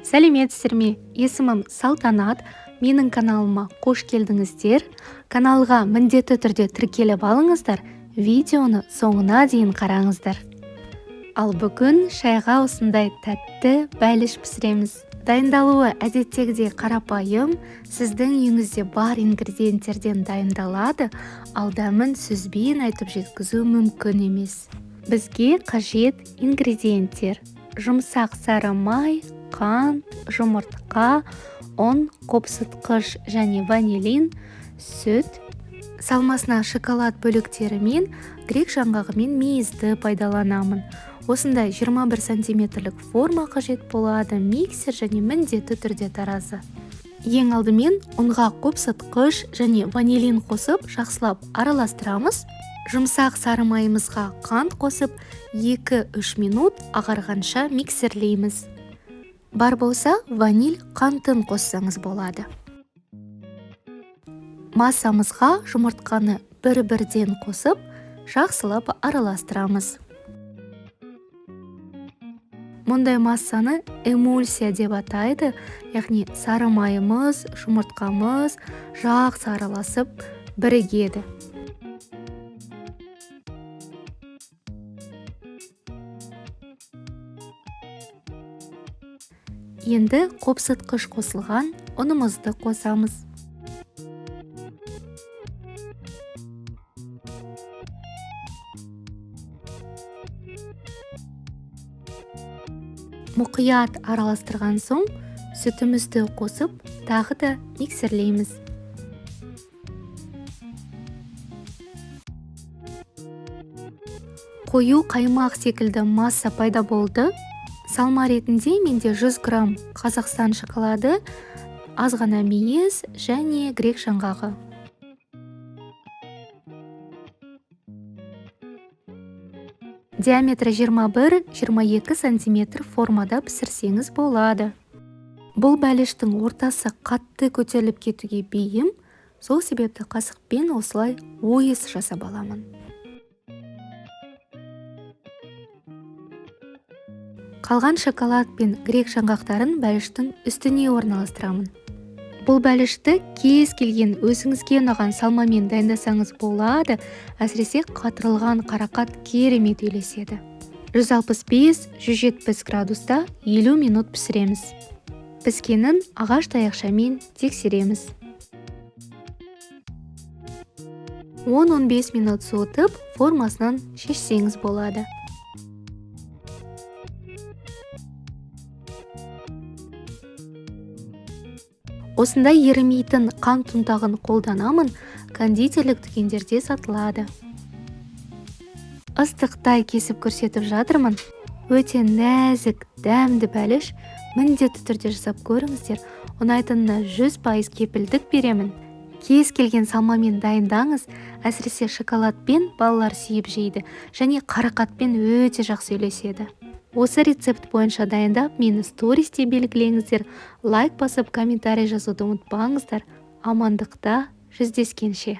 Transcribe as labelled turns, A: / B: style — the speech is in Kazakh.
A: Сәлеметсіздер ме? Есімім Салтанат. Менің каналыма қош келдіңіздер. Каналға міндетті түрде тіркеліп алыңыздар. Видеоны соңына дейін қараңыздар. Ал бүгін шайға осындай тәтті бәліш пісіреміз. Дайындалуы әдеттегідей қарапайым, сіздің үйіңізде бар ингредиенттерден дайындалады, ал дәмін сөзбен айтып жеткізу мүмкін емес. Бізге қажет ингредиенттер: жұмсақ сары май, қант, жұмыртқа, ұн, қопсытқыш және ванилин, сүт. Салмасына шоколад бөліктері мен грек жаңғағы мен мейізді пайдаланамын. Осындай 21 сантиметрлік форма қажет болады, миксер және міндетті түрде таразы. Ең алдымен ұнға қопсытқыш және ванилин қосып, жақсылап араластырамыз. Жұмсақ сары майымызға қант қосып, 2-3 минут ағарғанша миксерлейміз. Бар болса, ваниль қантын қоссаңыз болады. Массамызға жұмыртқаны бір-бірден қосып, жақсылап араластырамыз. Мұндай массаны эмульсия деп атайды, яғни сары майымыз, жұмыртқамыз жақсы араласып бірігеді. Енді қопсытқыш қосылған ұнымызды қосамыз. Мұқият араластырған соң, сүтімізді қосып, тағы да миксерлейміз. Қою қаймақ секілді масса пайда болды. Салма ретінде менде 100 грамм Қазақстан шоколады, аз ғана мейіз және грек жаңғағы. Диаметрі 21-22 сантиметр формада пісірсеңіз болады. Бұл бәліштің ортасы қатты көтеріліп кетуге бейім, сол себепті қасықпен осылай ойыс жасап аламын. Қалған шоколад пен грек жаңғақтарын бәліштің үстіне орналастырамын. Бұл бәлішті кез келген өзіңізге ұнаған салмамен дайындасаңыз болады, әсіресе қатырылған қарақат керемет үйлеседі. 165-170 градуста 50 минут пісіреміз. Піскенін ағаш таяқшамен тексереміз. 10-15 минут суытып, формасынан шешсеңіз болады. Осындай ерімейтін қант ұнтағын қолданамын, кондитерлік дүкендерде сатылады. Ыстықтай кесіп көрсетіп жатырмын. Өте нәзік, дәмді бәліш, міндетті түрде жасап көріңіздер. Ұнайтынына 100% кепілдік беремін. Кез келген салмамен дайындаңыз, әсіресе шоколадпен балалар сүйіп жейді және қарақатпен өте жақсы үйлеседі. Осы рецепт бойынша дайындап, мені стористе белгілеңіздер, лайк басып, комментарий жазуды ұмытпаңыздар. Амандықта жүздескенше.